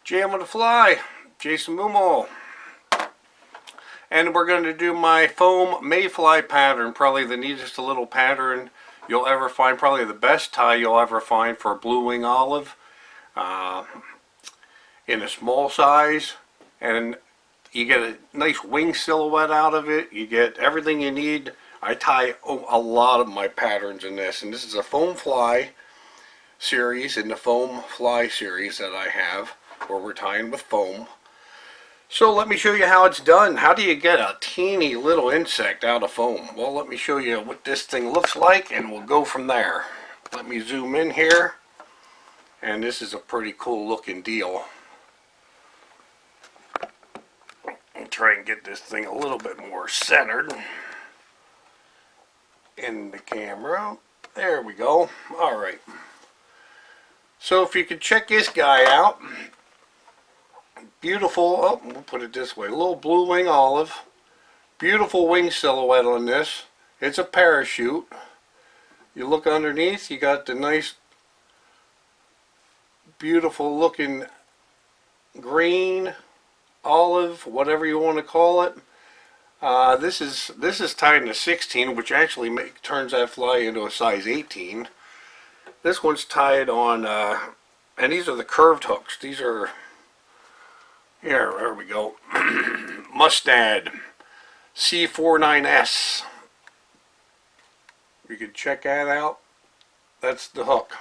Jam on the Fly, Jason Mumo. And we're going to do my Foam Mayfly pattern, probably the neatest little pattern you'll ever find, probably the best tie you'll ever find for a blue wing olive in a small size. And you get a nice wing silhouette out of it. You get everything you need. I tie a lot of my patterns in this, and this is a Foam Fly series in the Foam Fly series that I have, where we're tying with foam. So let me show you how it's done. How do you get a teeny little insect out of foam? Well, let me show you what this thing looks like, and we'll go from there. Let me zoom in here, and this is a pretty cool looking deal. I'll try and get this thing a little bit more centered in the camera. There we go. Alright. So if you could check this guy out, beautiful, oh, we'll put it this way, a little blue wing olive, beautiful wing silhouette on this. It's a parachute. You look underneath, you got the nice, beautiful looking green, olive, whatever you want to call it. This is tied in a 16, which actually turns that fly into a size 18. This one's tied on, and these are the curved hooks. These are, here, there we go, Mustad C49S. You can check that out. That's the hook.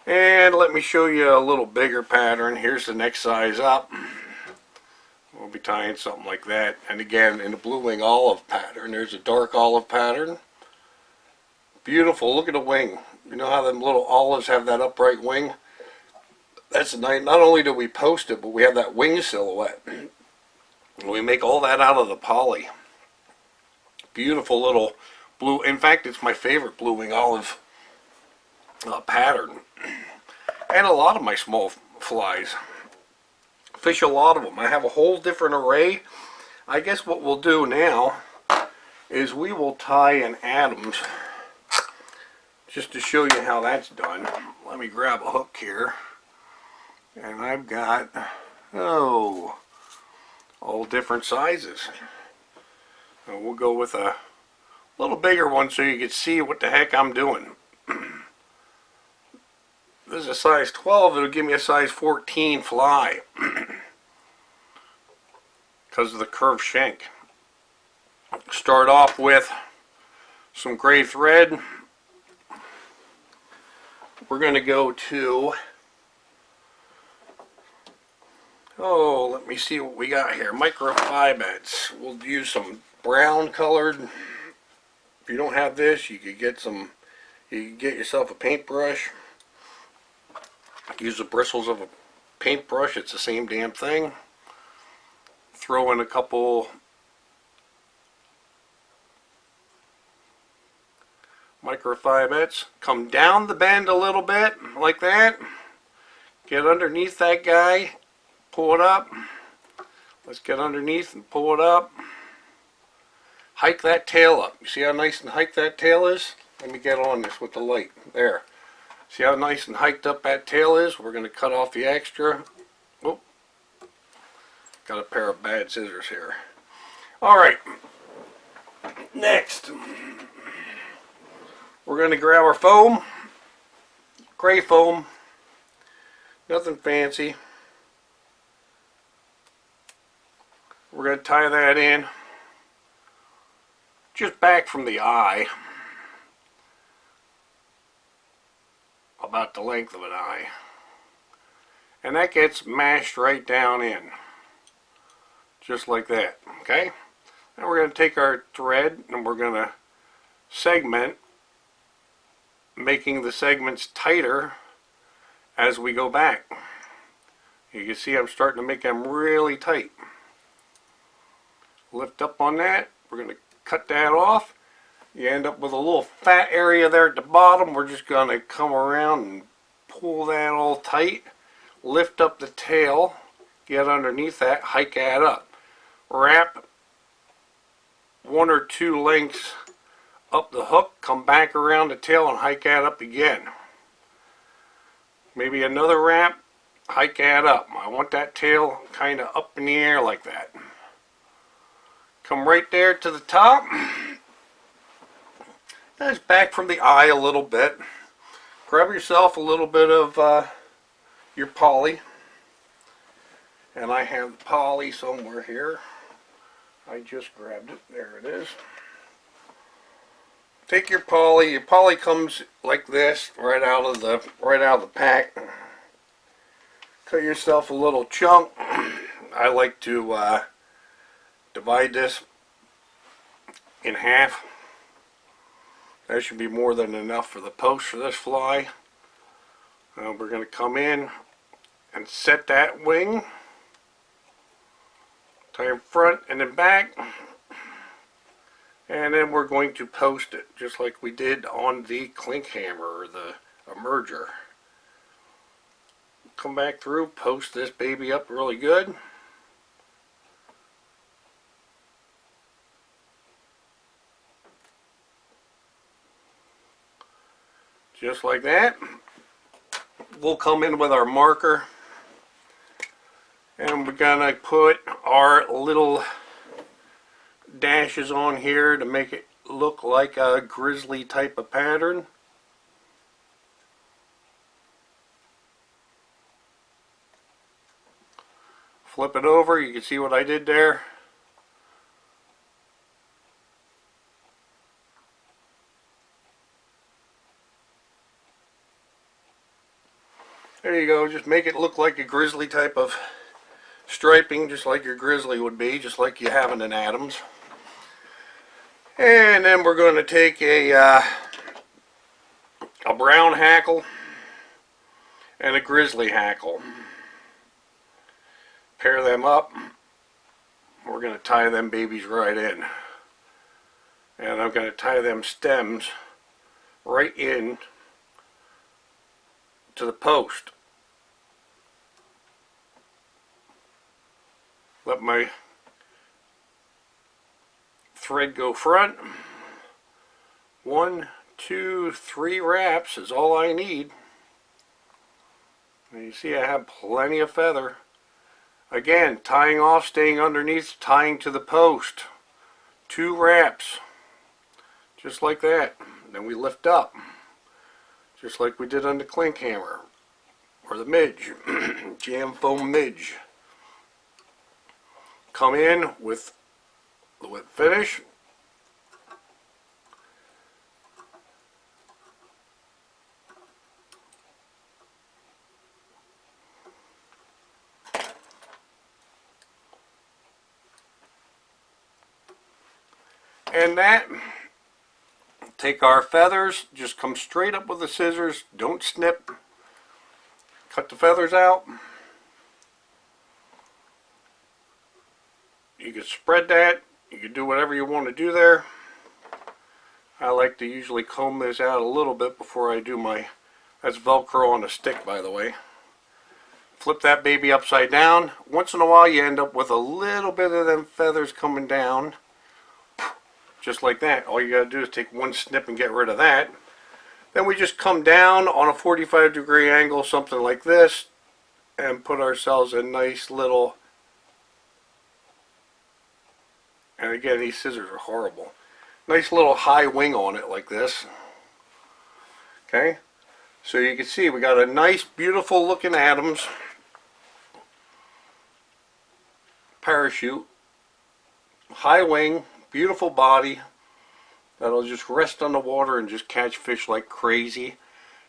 And let me show you a little bigger pattern. Here's the next size up. We'll be tying something like that. And again, in the blue wing olive pattern, there's a dark olive pattern. Beautiful. Look at the wing. You know how them little olives have that upright wing? That's nice. Not only do we post it, but we have that wing silhouette. We make all that out of the poly. Beautiful little blue. In fact, it's my favorite blue wing olive pattern. And a lot of my small flies. Fish a lot of them. I have a whole different array. I guess what we'll do now is we will tie an Adams, just to show you how that's done. Let me grab a hook here. And I've got, all different sizes. And we'll go with a little bigger one so you can see what the heck I'm doing. This is a size 12. It'll give me a size 14 fly because of the curved shank. Start off with some gray thread. We're going to go to, let me see what we got here. Microfibettes. We'll use some brown colored. If you don't have this, you could get some, you could get yourself a paintbrush. Use the bristles of a paintbrush, it's the same damn thing. Throw in a couple microfibettes. Come down the bend a little bit, like that. Get underneath that guy, pull it up. Let's get underneath and pull it up. Hike that tail up. You see how nice and hiked that tail is? Let me get on this with the light. There. See how nice and hiked up that tail is? We're going to cut off the extra. Oh, got a pair of bad scissors here. Alright, next, we're going to grab our foam, gray foam, nothing fancy. We're going to tie that in, just back from the eye. About the length of an eye, and that gets mashed right down in, just like that. Okay, now we're going to take our thread and we're going to segment, making the segments tighter as we go back. You can see I'm starting to make them really tight. Lift up on that. We're going to cut that off. You end up with a little fat area there at the bottom. We're just going to come around and pull that all tight. Lift up the tail. Get underneath that. Hike that up. Wrap one or two lengths up the hook. Come back around the tail and hike that up again. Maybe another wrap. hike that up. I want that tail kind of up in the air like that. Come right there to the top. That's back from the eye a little bit. Grab yourself a little bit of your poly. And I have the poly somewhere here. I just grabbed it. There it is. Take your poly. Your poly comes like this right out of the pack. Cut yourself a little chunk. I like to divide this in half. That should be more than enough for the post for this fly. We're going to come in and set that wing. Tie in front and then back. And then we're going to post it just like we did on the clink hammer or the emerger. Come back through, post this baby up really good. Just like that. We'll come in with our marker and we're gonna put our little dashes on here to make it look like a grizzly type of pattern. Flip it over, you can see what I did there. There you go, just make it look like a grizzly type of striping, just like your grizzly would be, just like you have in an Adams. And then we're going to take a brown hackle and a grizzly hackle. Pair them up. We're going to tie them babies right in. And I'm going to tie them stems right in to the post. Let my thread go front. 1, 2, 3 wraps is all I need. And you see I have plenty of feather. Again, tying off, staying underneath, tying to the post. 2 wraps. Just like that. Then we lift up. Just like we did on the clink hammer. Or the midge. Jam foam midge. Come in with the whip finish. And that, take our feathers, just come straight up with the scissors, don't snip, cut the feathers out. You can spread that, you can do whatever you want to do there. I like to usually comb this out a little bit before I do my, that's Velcro on a stick by the way. Flip that baby upside down. Once in a while you end up with a little bit of them feathers coming down. Just like that. All you got to do is take one snip and get rid of that. Then we just come down on a 45-degree angle, something like this, and put ourselves a nice little, and again these scissors are horrible, nice little high wing on it like this. Okay, so you can see we got a nice beautiful looking Adams parachute, high wing, beautiful body that'll just rest on the water and just catch fish like crazy.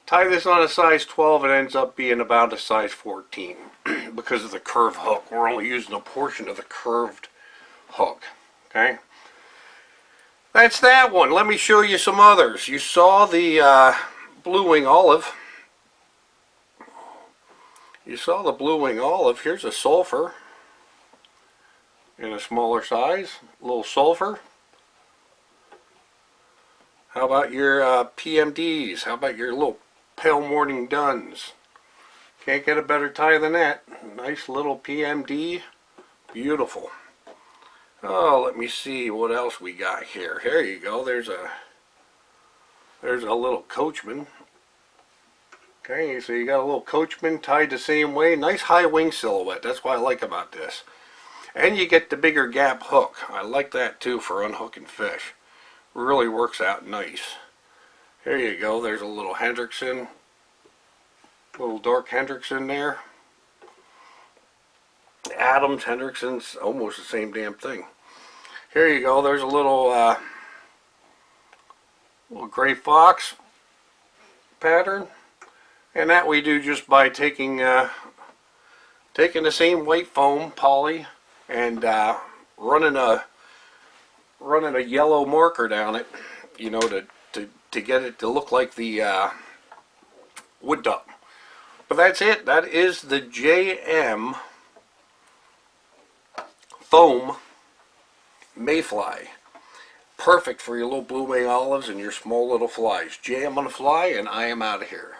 Tie this on a size 12, it ends up being about a size 14 because of the curved hook. We're only using a portion of the curved hook. Okay, that's that one. Let me show you some others. You saw the blue wing olive. You saw the blue wing olive. Here's a sulfur in a smaller size, a little sulfur. How about your PMDs? How about your little pale morning duns? Can't get a better tie than that. Nice little PMD, beautiful. Oh, let me see what else we got here. Here you go. There's a little coachman. Okay, so you got a little coachman tied the same way. Nice high wing silhouette. That's what I like about this. And you get the bigger gap hook. I like that too for unhooking fish. Really works out nice. Here you go. There's a little Hendrickson. Little dark Hendrickson there. Adams, Hendrickson's almost the same damn thing. Here you go. There's a little gray fox pattern. And that we do just by taking taking the same white foam poly and running a yellow marker down it, you know, to get it to look like the wood duck. But that's it. That is the JM Foam Mayfly. Perfect for your little blue wing olives and your small little flies. JM on the fly, and I am out of here.